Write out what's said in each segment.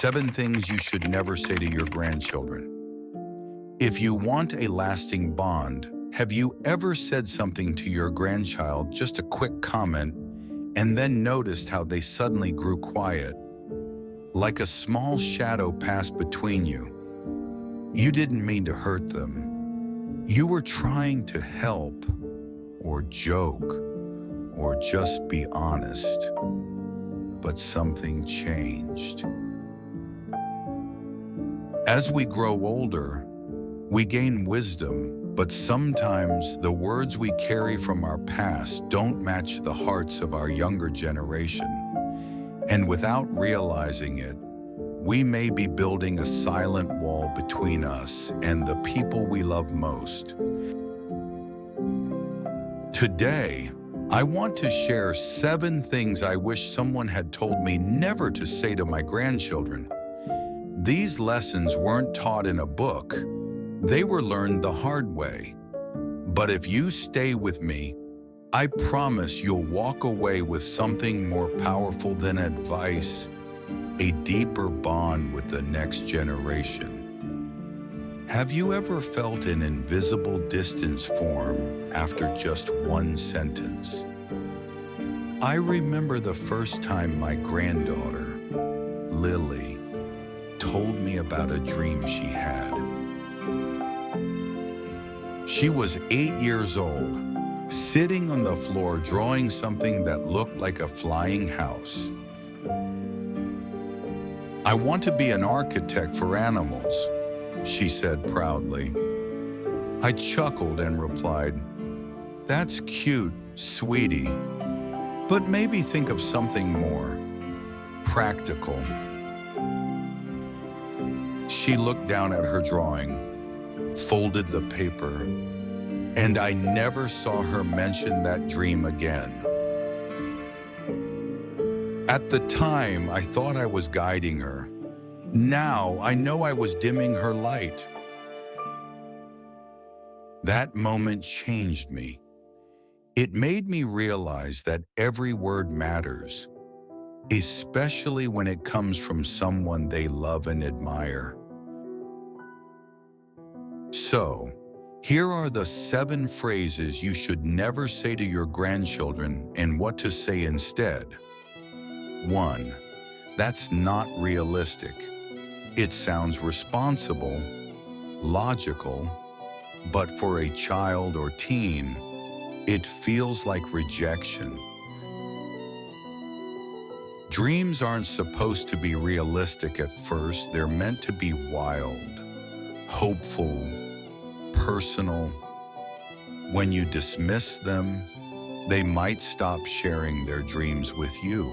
7 things you should never say to your grandchildren. If you want a lasting bond, have you ever said something to your grandchild, just a quick comment, and then noticed how they suddenly grew quiet? Like a small shadow passed between you. You didn't mean to hurt them. You were trying to help, or joke, or just be honest. But something changed. As we grow older, we gain wisdom, but sometimes the words we carry from our past don't match the hearts of our younger generation. And without realizing it, we may be building a silent wall between us and the people we love most. Today, I want to share 7 things I wish someone had told me never to say to my grandchildren. These lessons weren't taught in a book. They were learned the hard way. But if you stay with me, I promise you'll walk away with something more powerful than advice, a deeper bond with the next generation. Have you ever felt an invisible distance form after just one sentence? I remember the first time my granddaughter, Lily, told me about a dream she had. She was 8 years old, sitting on the floor drawing something that looked like a flying house. "I want to be an architect for animals," she said proudly. I chuckled and replied, "That's cute, sweetie, but maybe think of something more practical." She looked down at her drawing, folded the paper, and I never saw her mention that dream again. At the time, I thought I was guiding her. Now, I know I was dimming her light. That moment changed me. It made me realize that every word matters, especially when it comes from someone they love and admire. So, here are the 7 phrases you should never say to your grandchildren and what to say instead. 1. That's not realistic. It sounds responsible, logical, but for a child or teen, it feels like rejection. Dreams aren't supposed to be realistic at first. They're meant to be wild, hopeful, personal. When you dismiss them, they might stop sharing their dreams with you.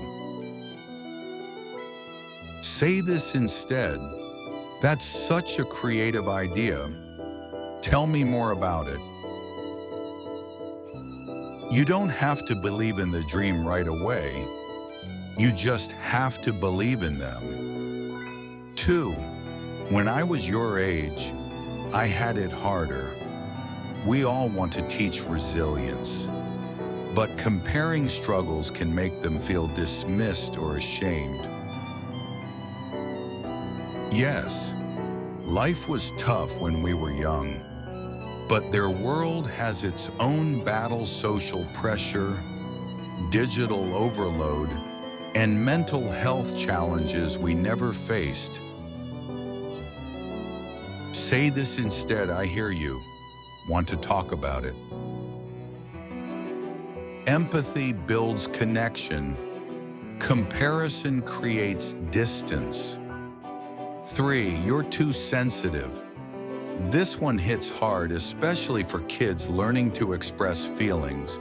Say this instead. "That's such a creative idea. Tell me more about it." You don't have to believe in the dream right away. You just have to believe in them. 2. When I was your age, I had it harder. We all want to teach resilience, but comparing struggles can make them feel dismissed or ashamed. Yes, life was tough when we were young, but their world has its own battles: social pressure, digital overload, and mental health challenges we never faced. Say this instead: "I hear you. Want to talk about it." Empathy builds connection. Comparison creates distance. 3. You're too sensitive. This one hits hard, especially for kids learning to express feelings.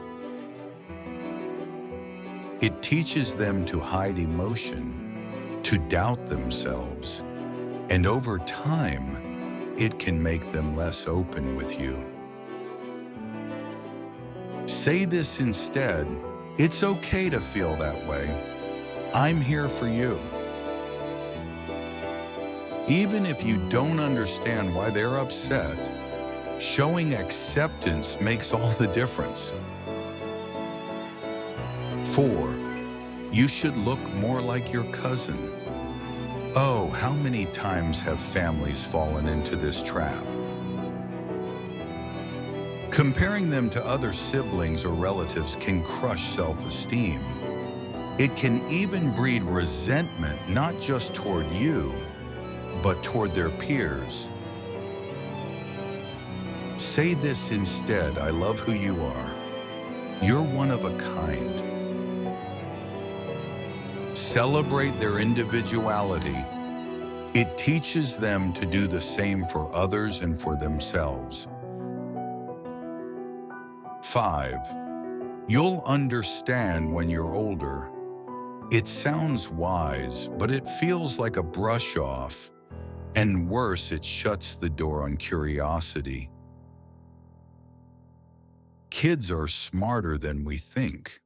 It teaches them to hide emotion, to doubt themselves, and over time, it can make them less open with you. Say this instead: "It's okay to feel that way. I'm here for you." Even if you don't understand why they're upset, showing acceptance makes all the difference. 4. You should look more like your cousin. Oh, how many times have families fallen into this trap? Comparing them to other siblings or relatives can crush self-esteem. It can even breed resentment, not just toward you, but toward their peers. Say this instead: I love who you are. You're one of a kind. Celebrate their individuality. It teaches them to do the same for others and for themselves. 5. You'll understand when you're older. It sounds wise, but it feels like a brush off, and worse, it shuts the door on curiosity. Kids are smarter than we think.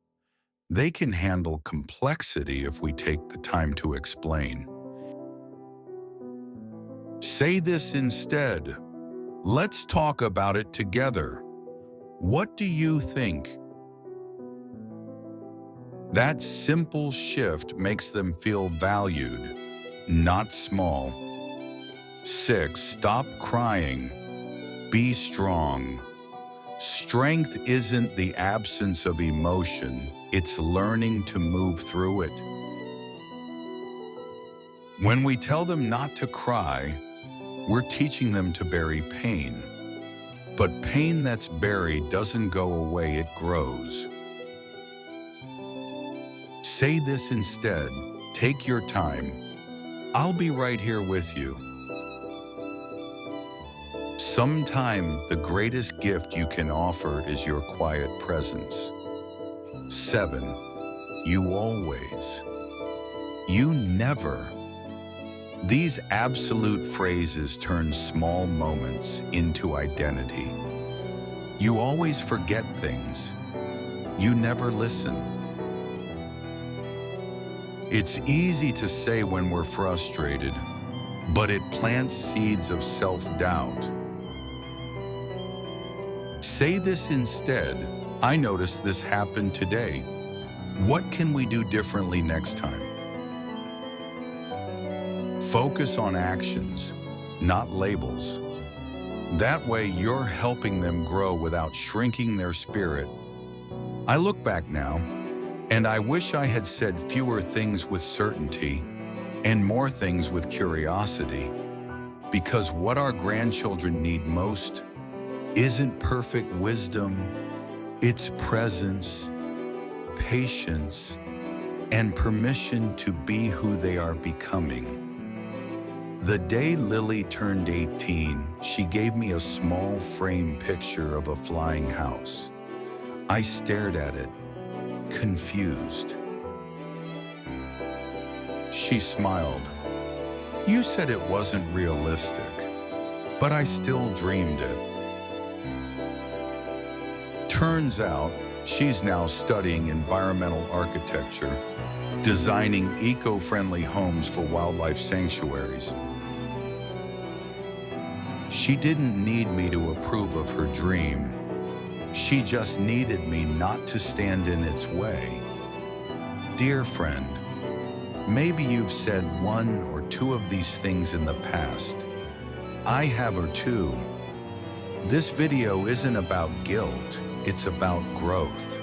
They can handle complexity if we take the time to explain. Say this instead: let's talk about it together. What do you think? That simple shift makes them feel valued, not small. 6. Stop crying. Be strong. Strength isn't the absence of emotion, it's learning to move through it. When we tell them not to cry, we're teaching them to bury pain. But pain that's buried doesn't go away, it grows. Say this instead: take your time. I'll be right here with you. Sometime the greatest gift you can offer is your quiet presence. 7. You always. You never. These absolute phrases turn small moments into identity. You always forget things. You never listen. It's easy to say when we're frustrated, but it plants seeds of self-doubt. Say this instead: I noticed this happened today. What can we do differently next time? Focus on actions, not labels. That way you're helping them grow without shrinking their spirit. I look back now, and I wish I had said fewer things with certainty and more things with curiosity, because what our grandchildren need most isn't perfect wisdom, it's presence, patience, and permission to be who they are becoming. The day Lily turned 18, she gave me a small frame picture of a flying house. I stared at it, confused. She smiled. You said it wasn't realistic, but I still dreamed it. Turns out, she's now studying environmental architecture, designing eco-friendly homes for wildlife sanctuaries. She didn't need me to approve of her dream. She just needed me not to stand in its way. Dear friend, maybe you've said one or two of these things in the past. I have or two. This video isn't about guilt, it's about growth.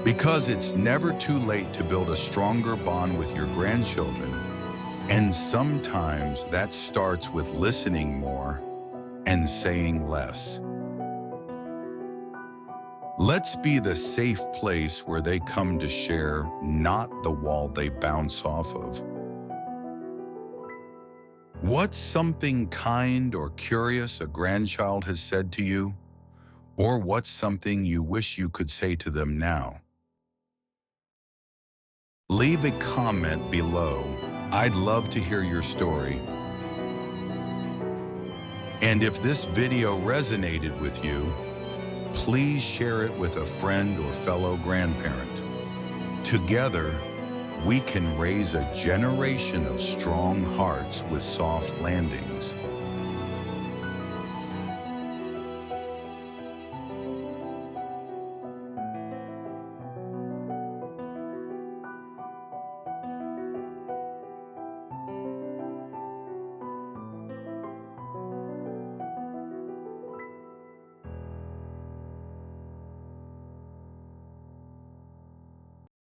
Because it's never too late to build a stronger bond with your grandchildren, and sometimes that starts with listening more and saying less. Let's be the safe place where they come to share, not the wall they bounce off of. What's something kind or curious a grandchild has said to you? Or what's something you wish you could say to them now? Leave a comment below. I'd love to hear your story. And if this video resonated with you, please share it with a friend or fellow grandparent. Together, we can raise a generation of strong hearts with soft landings.